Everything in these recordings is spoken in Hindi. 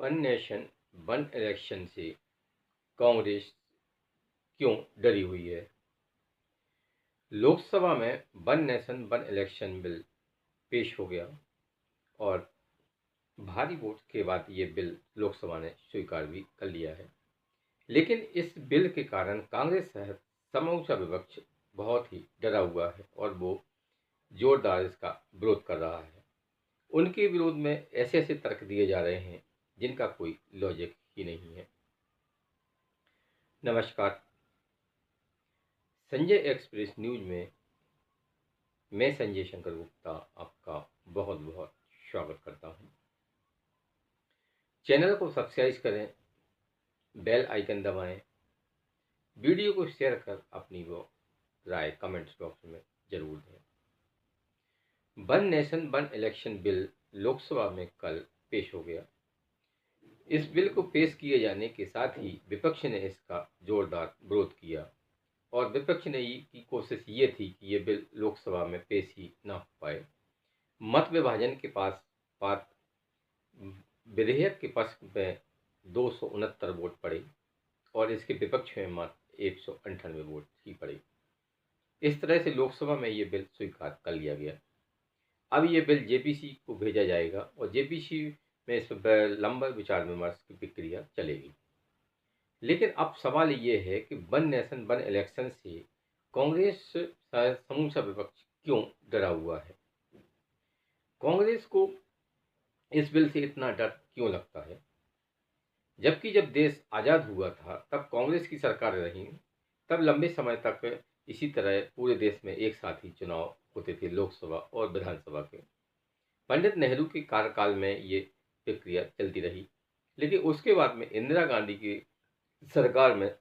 वन नेशन वन इलेक्शन से कांग्रेस क्यों डरी हुई है? लोकसभा में one nation one election bill पेश हो गया और भारी वोट के बाद ये बिल लोकसभा ने स्वीकार भी कर लिया है। लेकिन इस बिल के कारण कांग्रेस सहित समूचा विपक्ष बहुत ही डरा हुआ है और वो जोरदार इसका विरोध कर रहा है। उनके विरोध में ऐसे ऐसे तर्क दिए जा रहे हैं जिनका कोई लॉजिक ही नहीं है। नमस्कार, संजय एक्सप्रेस न्यूज में मैं संजय शंकर गुप्ता आपका बहुत बहुत स्वागत करता हूं। चैनल को सब्सक्राइब करें, बेल आइकन दबाएं, वीडियो को शेयर कर अपनी वो राय कमेंट्स बॉक्स में जरूर दें। One nation one election bill Lok Sabha में कल पेश हो गया। इस बिल को पेश किए जाने के साथ ही विपक्ष ने इसका जोरदार विरोध किया और विपक्ष ने की कोशिश ये थी कि ये बिल लोकसभा में पेश ही ना हो पाए। मत विभाजन के पास विधेयक के पक्ष में 269 वोट पड़े और इसके विपक्ष में मात्र 198 वोट ही पड़े। इस तरह से लोकसभा में ये बिल स्वीकार कर लिया गया। अब ये बिल जेपीसी को भेजा जाएगा और जेपीसी में इस पर लंबा विचार विमर्श की प्रक्रिया चलेगी। लेकिन अब सवाल ये है कि वन नेशन वन इलेक्शन से कांग्रेस समूचा विपक्ष क्यों डरा हुआ है? कांग्रेस को इस बिल से इतना डर क्यों लगता है? जबकि जब देश आज़ाद हुआ था तब कांग्रेस की सरकार रही, तब लंबे समय तक इसी तरह पूरे देश में एक साथ ही चुनाव होते थे, लोकसभा और विधानसभा के। पंडित नेहरू के कार्यकाल में ये प्रक्रिया चलती रही, लेकिन उसके बाद में इंदिरा गांधी की सरकार में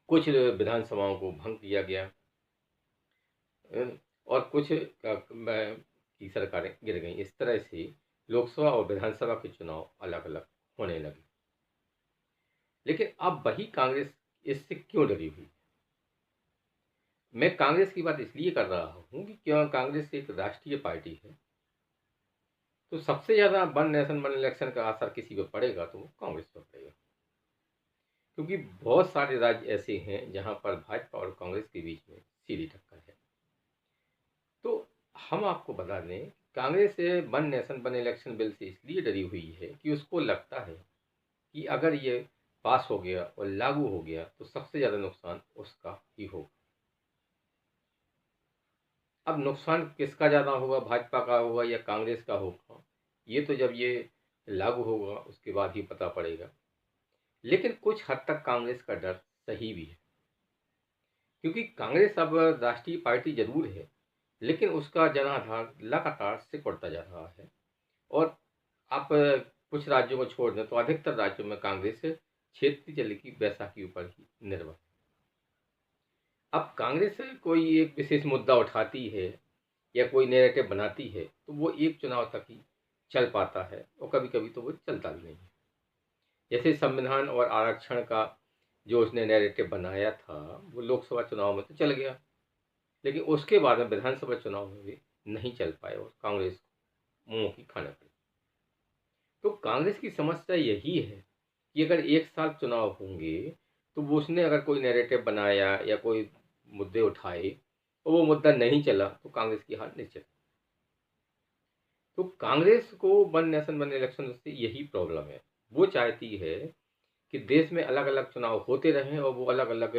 कुछ विधानसभाओं को भंग किया गया और कुछ की सरकारें गिर गईं। इस तरह से लोकसभा और विधानसभा के चुनाव अलग अलग होने लगे। लेकिन अब वही कांग्रेस इससे क्यों डरी हुई? मैं कांग्रेस की बात इसलिए कर रहा हूँ कि क्यों कांग्रेस एक राष्ट्रीय पार्टी है, तो सबसे ज़्यादा वन नेशन वन इलेक्शन का असर किसी पर पड़ेगा तो वो कांग्रेस पर पड़ेगा, क्योंकि बहुत सारे राज्य ऐसे हैं जहाँ पर भाजपा और कांग्रेस के बीच में सीधी टक्कर है। तो हम आपको बता दें, Congress one nation one election bill से इसलिए डरी हुई है कि उसको लगता है कि अगर ये पास हो गया और लागू हो गया तो सबसे ज़्यादा नुकसान उसका ही होगा। अब नुकसान किसका ज़्यादा होगा, भाजपा का होगा या कांग्रेस का होगा, ये तो जब ये लागू होगा उसके बाद ही पता पड़ेगा। लेकिन कुछ हद तक कांग्रेस का डर सही भी है, क्योंकि कांग्रेस अब राष्ट्रीय पार्टी जरूर है, लेकिन उसका जनाधार लगातार सिकुड़ता जा रहा है और आप कुछ राज्यों को छोड़ दें तो अधिकतर राज्यों में कांग्रेस क्षेत्रीय जल की बैसाखी ऊपर ही निर्भर है। अब कांग्रेस कोई एक विशेष मुद्दा उठाती है या कोई नैरेटिव बनाती है तो वो एक चुनाव तक ही चल पाता है और कभी कभी तो वो चलता भी नहीं है। जैसे संविधान और आरक्षण का जो उसने नैरेटिव बनाया था वो लोकसभा चुनाव में तो चल गया, लेकिन उसके बाद में विधानसभा चुनाव में भी नहीं चल पाए और कांग्रेस को मुंह की खाना पड़ी। तो कांग्रेस की समस्या यही है कि अगर एक साल चुनाव होंगे तो वो उसने अगर कोई नैरेटिव बनाया या कोई मुद्दे उठाए और वो मुद्दा नहीं चला तो कांग्रेस की हार निश्चित है। तो कांग्रेस को वन नेशन वन इलेक्शन से यही प्रॉब्लम है। वो चाहती है कि देश में अलग अलग चुनाव होते रहें और वो अलग अलग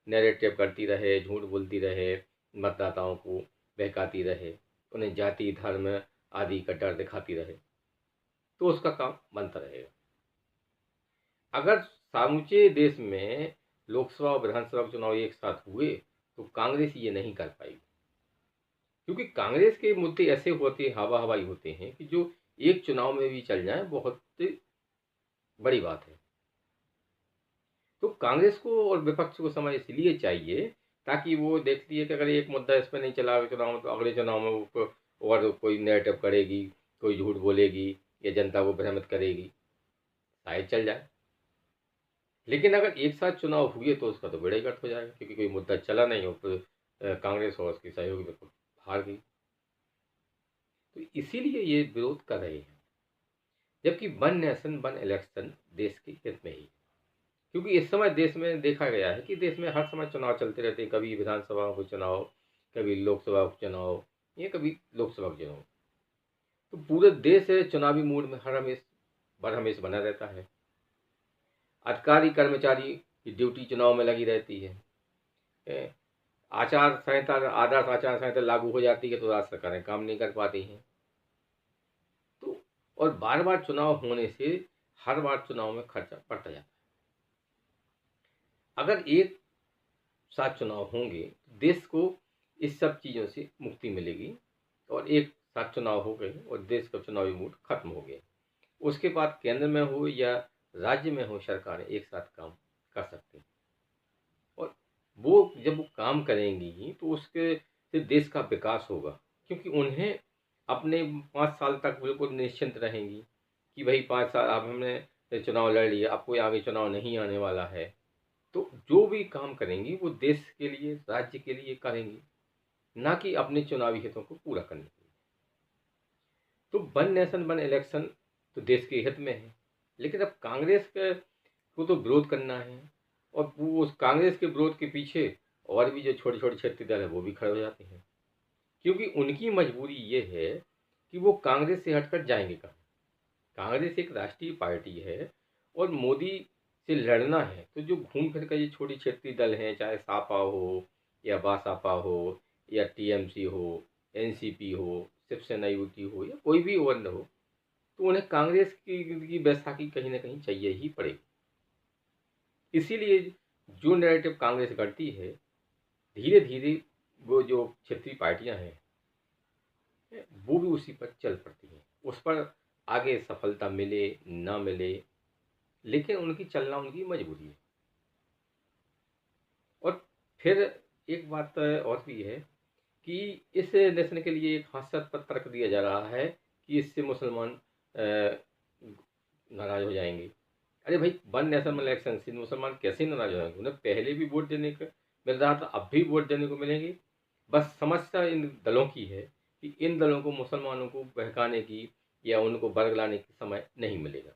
नैरेटिव करती रहे, झूठ बोलती रहे, मतदाताओं को बहकाती रहे, उन्हें जाति धर्म आदि का डर दिखाती रहे, तो उसका काम बनता रहेगा। अगर समूचे देश में लोकसभा और विधानसभा चुनाव एक साथ हुए तो कांग्रेस ये नहीं कर पाएगी, क्योंकि कांग्रेस के मुद्दे ऐसे होते हवा हवाई होते हैं कि जो एक चुनाव में भी चल जाए बहुत बड़ी बात है। तो कांग्रेस को और विपक्ष को समय इसलिए चाहिए ताकि वो देखती है कि अगर एक मुद्दा इस पर नहीं चला चुनाव में तो अगले चुनाव में वो और कोई नैरेटिव करेगी, कोई झूठ बोलेगी या जनता को भ्रमित करेगी, शायद चल जाए। लेकिन अगर एक साथ चुनाव हुए तो उसका तो बेड़ा ही गर्क हो जाएगा, क्योंकि कोई मुद्दा चला नहीं हो तो कांग्रेस और उसके सहयोगी बिल्कुल हार गई। तो इसीलिए ये विरोध कर रहे हैं। जबकि वन नेशन वन इलेक्शन देश के हित में ही, क्योंकि इस समय देश में देखा गया है कि देश में हर समय चुनाव चलते रहते हैं, कभी विधानसभा के चुनाव, कभी लोकसभा के चुनाव, या कभी लोकसभा के चुनाव। तो पूरे देश चुनावी मूड में हर हमेश बना रहता है। अधिकारी कर्मचारी की ड्यूटी चुनाव में लगी रहती है। आचार संहिता, आदर्श आचार संहिता लागू हो जाती है तो राज्य सरकारें काम नहीं कर पाती हैं। तो और बार बार चुनाव होने से हर बार चुनाव में खर्चा बढ़ता जाता है। अगर एक साथ चुनाव होंगे तो देश को इस सब चीज़ों से मुक्ति मिलेगी, और एक साथ चुनाव हो गए और देश का चुनावी मूड खत्म हो गया, उसके बाद केंद्र में हो या राज्य में हो, सरकारें एक साथ काम कर सकती हैं। और वो जब वो काम करेंगी तो उसके से देश का विकास होगा, क्योंकि उन्हें अपने 5 साल तक बिल्कुल निश्चिंत रहेंगी कि भाई 5 साल अब हमने चुनाव लड़ लिया, अब कोई आगे चुनाव नहीं आने वाला है। तो जो भी काम करेंगी वो देश के लिए, राज्य के लिए करेंगी, ना कि अपने चुनावी हितों को पूरा करने के लिए। तो वन नेशन वन इलेक्शन तो देश के हित में है, लेकिन अब कांग्रेस को तो विरोध करना है, और वो उस कांग्रेस के विरोध के पीछे और भी जो छोटे छोटे क्षेत्रीय दल है वो भी खड़े हो जाते हैं, क्योंकि उनकी मजबूरी ये है कि वो कांग्रेस से हटकर जाएंगे कहाँ। कांग्रेस एक राष्ट्रीय पार्टी है और मोदी से लड़ना है तो जो घूम फिर कर ये छोटी क्षेत्रीय दल हैं, चाहे सापा हो या बासापा हो या टीएमसी हो, एनसीपी हो, शिवसेना युति हो, या कोई भी और हो, तो उन्हें कांग्रेस की बैसाखी कहीं ना कहीं चाहिए ही पड़ेगी। इसीलिए जो नैरेटिव कांग्रेस करती है, धीरे धीरे वो जो क्षेत्रीय पार्टियां हैं वो भी उसी पर चल पड़ती हैं। उस पर आगे सफलता मिले ना मिले, लेकिन उनकी चलना उनकी मजबूरी है। और फिर एक बात और भी है कि इस नेशन के लिए एक हास्यास्पद तर्क दिया जा रहा है कि इससे मुसलमान नाराज हो जाएंगे। अरे भाई, वन नेशन वन इलेक्शन से मुसलमान कैसे नाराज हो जाएंगे? उन्हें पहले भी वोट देने को मिल रहा था, अब भी वोट देने को मिलेंगे। बस समस्या इन दलों की है कि इन दलों को मुसलमानों को बहकाने की या उनको बरगलाने की समय नहीं मिलेगा।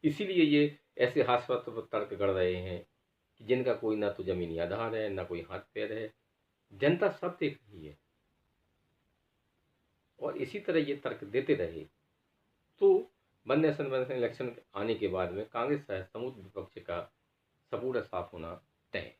इसीलिए ये ऐसे हास्यास्पद तर्क गढ़ रहे हैं कि जिनका कोई ना तो जमीनी आधार है, ना कोई हाथ पैर है। जनता सब देख रही है, और इसी तरह ये तर्क देते रहे तो वन नेशन वन इलेक्शन आने के बाद में कांग्रेस सहित समूह विपक्ष का सबूरा साफ होना तय है।